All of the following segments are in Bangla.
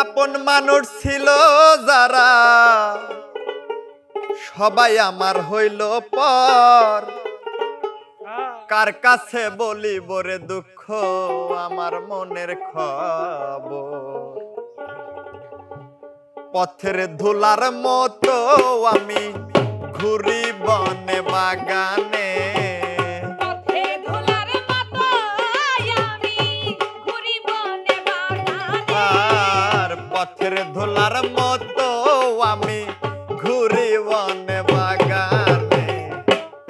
আপন মানুষ ছিল যারা সবাই আমার হইল পর, কার কাছে বলিব রে দুঃখ আমার মনের খবর। পথের ধুলার মতো আমি ঘুরি বনে বাগানে, আর পথের ধুলার মতো আমি ঘুরি বনে বাগানে।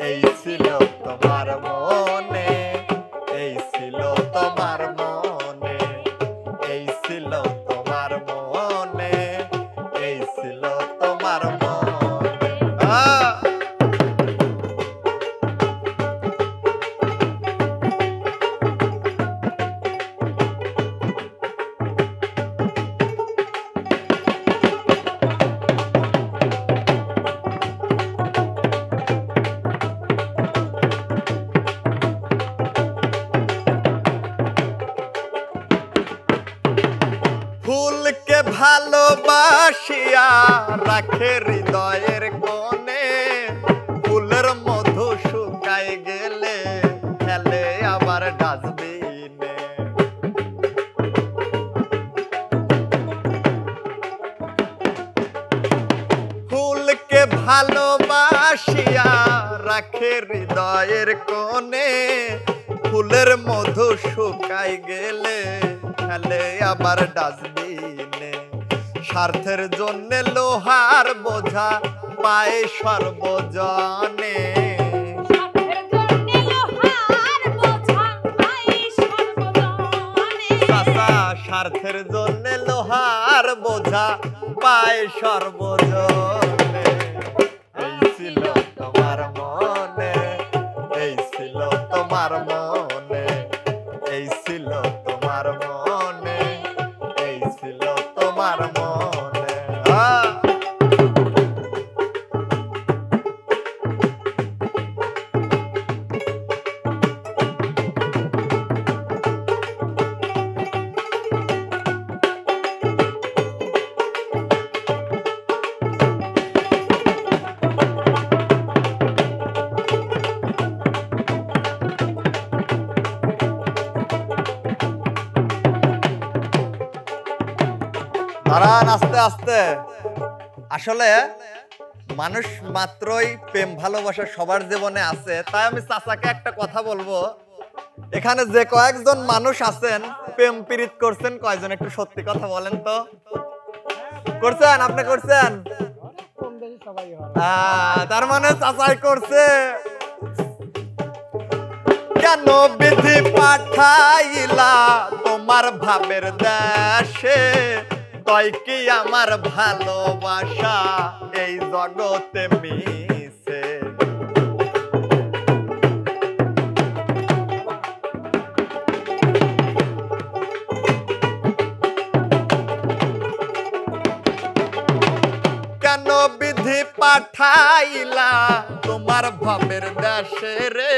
এই ছিল তোমার মনে, এই ছিল তোমার মনে, এই ছিল তোমার মনে, এই ছিল তোমার মনে। ফুলকে ভালোবাসিয়া রাখে হৃদয়ের কোণে, ফুলের মধু শুকাই গেলে ফেলে আবার ডাস্টবিনে। ফুলকে ভালোবাসিয়া রাখে হৃদয়ের কোণে, ফুলের মধু শুকাই গেলে ফেলে আবার ডাস্টবিনে। স্বার্থের জন্য লোহার বোঝা পায় সর্বজনে, স্বার্থের জন্য লোহার বোঝা পায় সর্বজনে। এই ছিল তোমার মনে, এই ছিল তোমার মনে, এই ছিল তোমার মনে, এই ছিল তোমার মনে। দাঁড়ান আস্তে আস্তে। আসলে মানুষ মাত্রই প্রেম ভালোবাসা সবার জীবনে আছে, তাই আমি চাচাকে একটা কথা বলবো। এখানে যে কয়েকজন মানুষ আছেন প্রেম পীড়িত করছেন কয়জন, একটু সত্যি কথা বলেন তো। করছেন? আপনি করছেন? তার মানে চাচাই করছে। কেন বিধি পাঠাইলা তোমার ভাবের দেশে, তাই কি আমার ভালোবাসা এই জগতে মিছে। কেন বিধি পাঠাইলা তোমার ভাবের দেশে রে,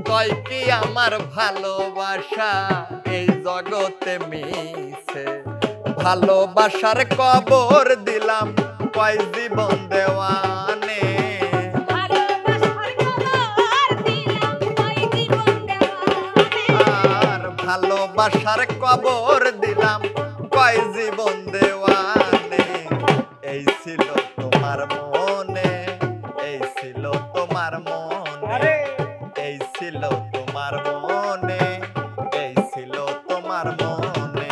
তাই কি আমার ভালোবাসা এই জগতে মিছে। ভালোবাসার কবর দিলাম কয় জীবন দেওয়ানে, আর ভালোবাসার কবর দিলাম কয় জীবন দেওয়ানে। এই ছিল তোমার মনে, এই ছিল তোমার মনে, এই ছিল তোমার মনে, এই ছিল তোমার মনে।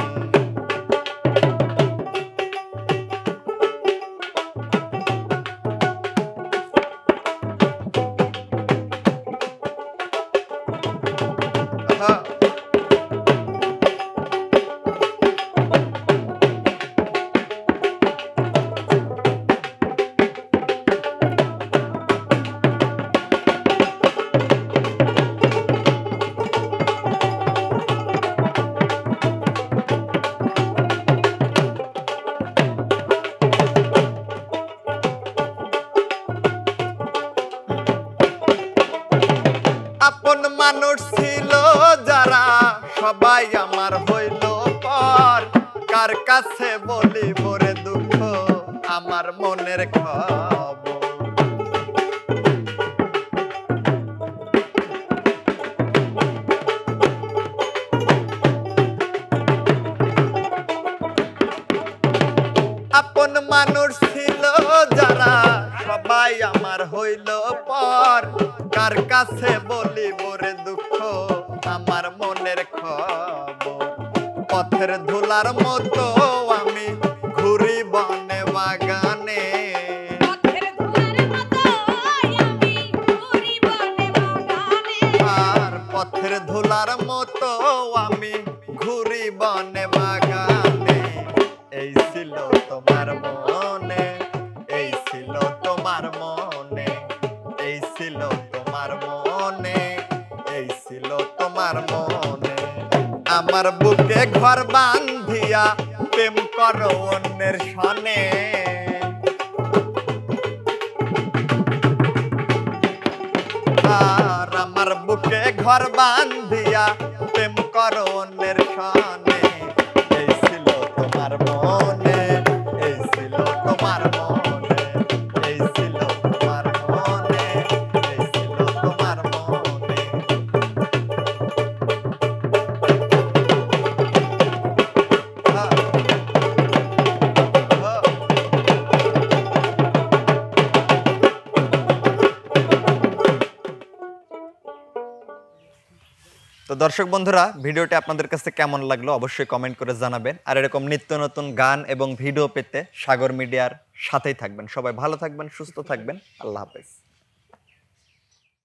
কাছে বলিব রে দুঃখ আমার মনের খবর। আপন মানুষ ছিল যারা সবাই আমার হইল পর, কার কাছে বলিব রে দুঃখ আমার মনের খবর। পথের ধুলার মতো আমি ঘুরি বনে বাগানে, আর পথের ধুলার মতো আমি ঘুরি বনে বাগানে। এই ছিল তোমার মনে, এই ছিল তোমার মনে, এই ছিল তোমার মনে, এই ছিল তোমার মনে। আমার বুকে ঘর বান্ধিয়া প্রেম করো অন্যের সনে, আর আমার বুকে ঘর বান্ধিয়া প্রেম করো অন্যের সনে। এই ছিল তোমার মনে, এই ছিল তোমার মনে, এই ছিল তোমার মনে, এই ছিল তোমার মনে। তো দর্শক বন্ধুরা, ভিডিওটি আপনাদের কাছে কেমন লাগলো অবশ্যই কমেন্ট করে জানাবেন। আর এরকম নিত্য নতুন গান এবং ভিডিও পেতে সাগর মিডিয়ার সাথেই থাকবেন। সবাই ভালো থাকবেন, সুস্থ থাকবেন। আল্লাহ হাফেজ।